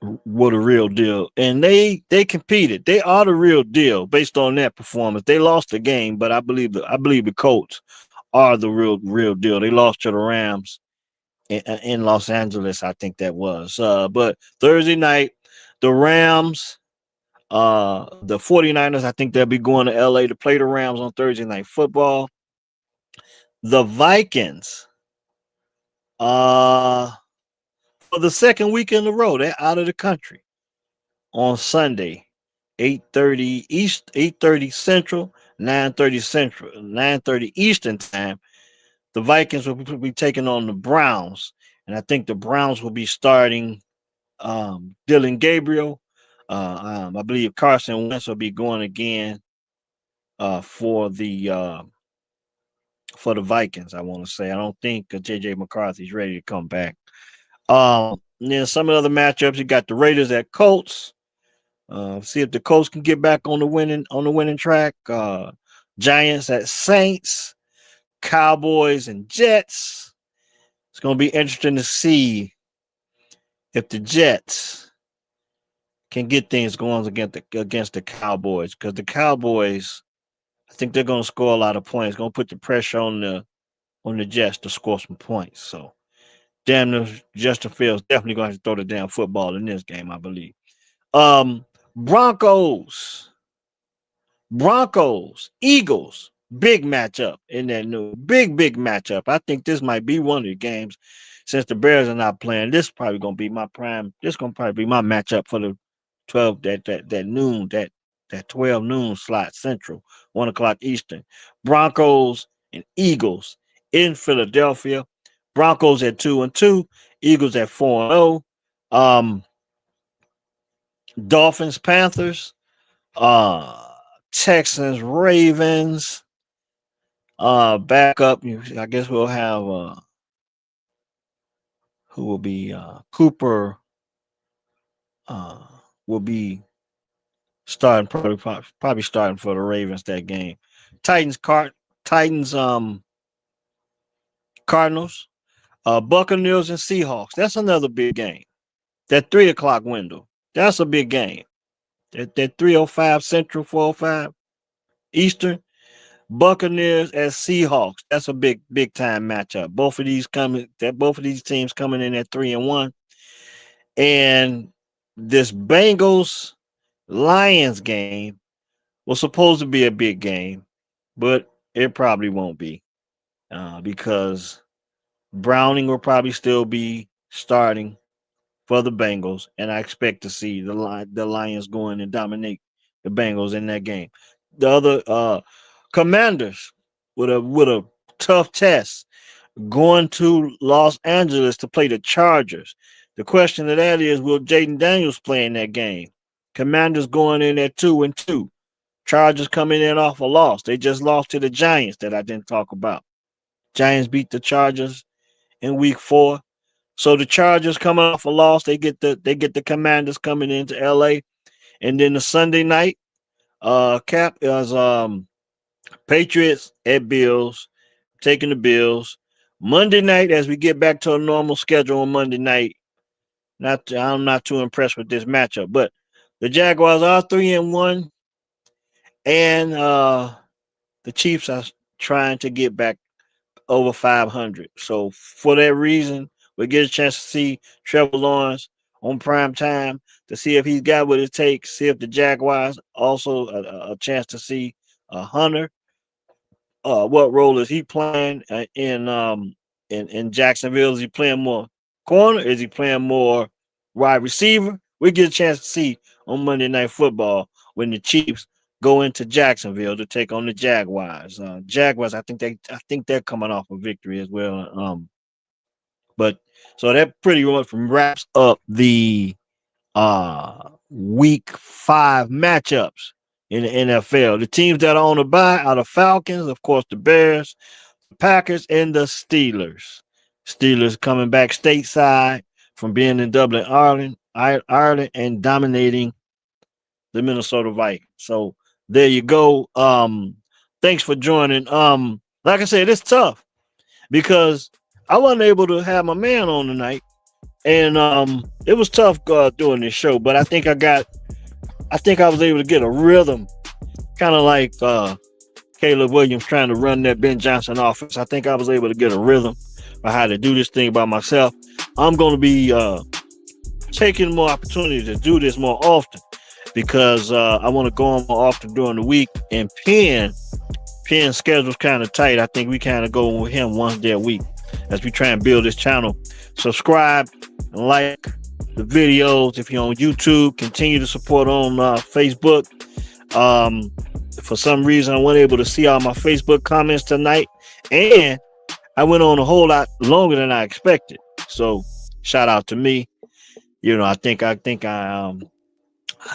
the real deal, and they competed. They are the real deal based on that performance. They lost the game, but I believe the Colts are the real deal. They lost to the Rams in Los Angeles, I think that was. But Thursday night, the Rams, the 49ers, I think they'll be going to LA to play the Rams on Thursday Night Football. The Vikings, for the second week in a row, they're out of the country on Sunday, 8:30 East, 8:30 Central, 9:30 Eastern time. The Vikings will be taking on the Browns, and I think the Browns will be starting Dylan Gabriel. I believe Carson Wentz will be going again for the Vikings. I want to say I don't think JJ McCarthy's ready to come back. And then some of the other matchups, you got the Raiders at Colts. See if the Colts can get back on the winning track. Giants at Saints, Cowboys and Jets. It's going to be interesting to see if the Jets can get things going against the Cowboys, because the Cowboys, I think they're going to score a lot of points. Going to put the pressure on the Jets to score some points. So, damn, Justin Fields definitely going to have to throw the damn football in this game, I believe. Broncos, Eagles, big matchup in that new big matchup. I think this might be one of the games, since the Bears are not playing. This is probably gonna be my prime. This is gonna probably be my matchup for the 12 that 12 noon slot Central, 1 o'clock Eastern. Broncos and Eagles in Philadelphia. Broncos at 2-2, Eagles at 4-0. Dolphins, Panthers, Texans, Ravens. Back up. I guess we'll have who will be Cooper. Will be starting probably starting for the Ravens that game. Titans, Cardinals, Buccaneers and Seahawks. That's another big game. That 3 o'clock window. That's a big game. That 3:05 Central, 4:05 Eastern. Buccaneers at Seahawks. That's a big time matchup. Both of these teams coming in at 3-1. And this Bengals Lions game was supposed to be a big game, but it probably won't be, because Browning will probably still be starting for the Bengals, and I expect to see the Lions go in and dominate the Bengals in that game. The other Commanders with a tough test, going to Los Angeles to play the Chargers. The question of that is, will Jaden Daniels play in that game? Commanders going in at 2-2. Chargers coming in off a loss. They just lost to the Giants that I didn't talk about. Giants beat the Chargers in week 4. So the Chargers coming off a loss, they get the Commanders coming into LA. And then the Sunday night cap is Patriots at Bills, taking the Bills. Monday night, as we get back to a normal schedule on Monday night, I'm not too impressed with this matchup, but the Jaguars are 3-1, and the Chiefs are trying to get back over 500. So for that reason, we get a chance to see Trevor Lawrence on prime time to see if he's got what it takes. See if the Jaguars also a chance to see Hunter. What role is he playing in Jacksonville? Is he playing more corner? Is he playing more wide receiver? We get a chance to see on Monday Night Football when the Chiefs go into Jacksonville to take on the Jaguars. Jaguars, I think they're coming off a victory as well. But so that pretty much wraps up the week 5 matchups in the NFL. The teams that are on the bye are the Falcons, of course, the Bears, the Packers, and the Steelers. Steelers coming back stateside from being in Dublin, Ireland, and dominating the Minnesota Vikings. So there you go. Thanks for joining. Like I said, it's tough because I wasn't able to have my man on tonight, and it was tough doing this show. But I think I was able to get a rhythm, kind of like Caleb Williams trying to run that Ben Johnson offense. I think I was able to get a rhythm for how to do this thing by myself. I'm going to be taking more opportunity to do this more often because I want to go on more often during the week. And Penn's schedule's kind of tight. I think we kind of go with him once day a week as we try and build this channel. Subscribe and like the videos. If you're on YouTube, continue to support on Facebook. For some reason, I wasn't able to see all my Facebook comments tonight, and I went on a whole lot longer than I expected. So shout out to me. I think I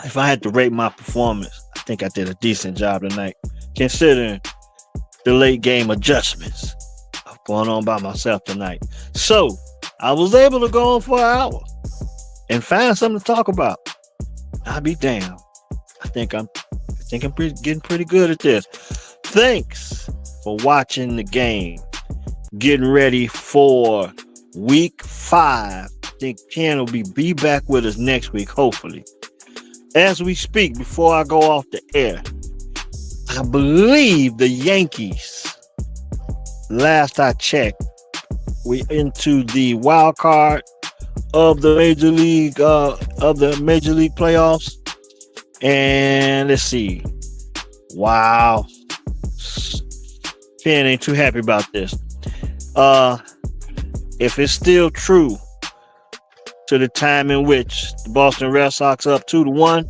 if I had to rate my performance, I think I did a decent job tonight, considering the late game adjustments going on by myself tonight. So I was able to go on for an hour and find something to talk about. I'll be damned. I think I'm getting pretty good at this. Thanks for watching the game. Getting ready for week 5. I think Ken will be back with us next week, hopefully. As we speak, before I go off the air, I believe the Yankees, last I checked, we into the wild card of the major league playoffs. And let's see. Wow. Ken ain't too happy about this. If it's still true to the time in which the Boston Red Sox up 2-1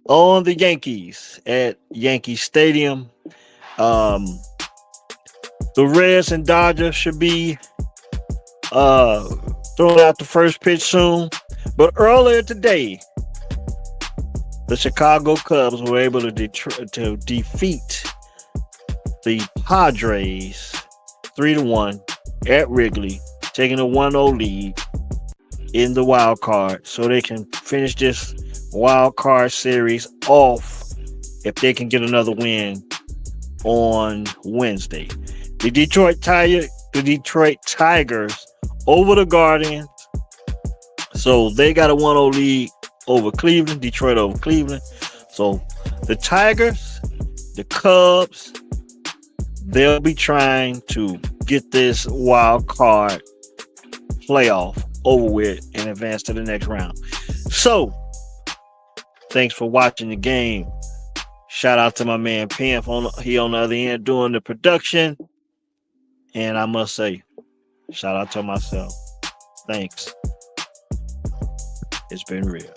on the Yankees at Yankee Stadium, the Reds and Dodgers should be throwing out the first pitch soon. But earlier today, the Chicago Cubs were able to defeat the Padres 3-1 at Wrigley, taking a 1-0 lead in the wild card, so they can finish this wild card series off if they can get another win on Wednesday. The Detroit Tigers over the Guardians, so they got a 1-0 lead over Cleveland. Detroit over Cleveland. So the Tigers, the Cubs, they'll be trying to get this wild card playoff over with and advance to the next round. So thanks for watching the game. Shout out to my man Penn. He on the other end doing the production. And I must say, shout out to myself. Thanks. It's been real.